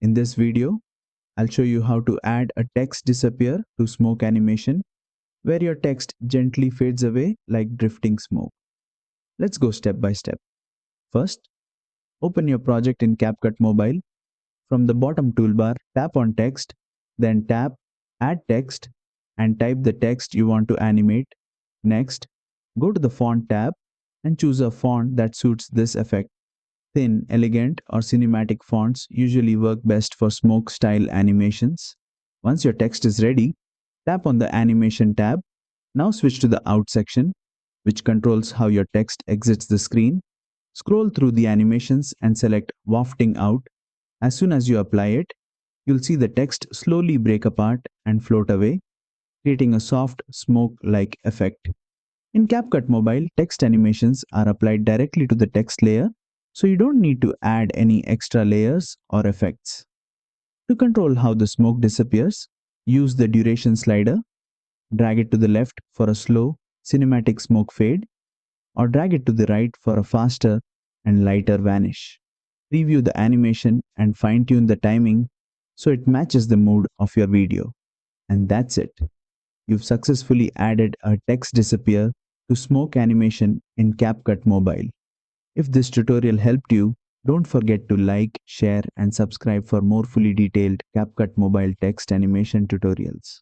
In this video, I'll show you how to add a text disappear to smoke animation where your text gently fades away like drifting smoke. Let's go step by step. First, open your project in CapCut Mobile. From the bottom toolbar, tap on text, then tap add text and type the text you want to animate. Next, go to the font tab and choose a font that suits this effect. Thin, elegant, or cinematic fonts usually work best for smoke style animations. Once your text is ready, tap on the animation tab. Now switch to the out section, which controls how your text exits the screen. Scroll through the animations and select Wafting Out. As soon as you apply it, you'll see the text slowly break apart and float away, creating a soft smoke-like effect. In CapCut Mobile, text animations are applied directly to the text layer, so you don't need to add any extra layers or effects. To control how the smoke disappears, use the duration slider, drag it to the left for a slow, cinematic smoke fade, or drag it to the right for a faster and lighter vanish. Preview the animation and fine-tune the timing so it matches the mood of your video. And that's it. You've successfully added a text disappear to smoke animation in CapCut Mobile. If this tutorial helped you, don't forget to like, share, and subscribe for more fully detailed CapCut Mobile text animation tutorials.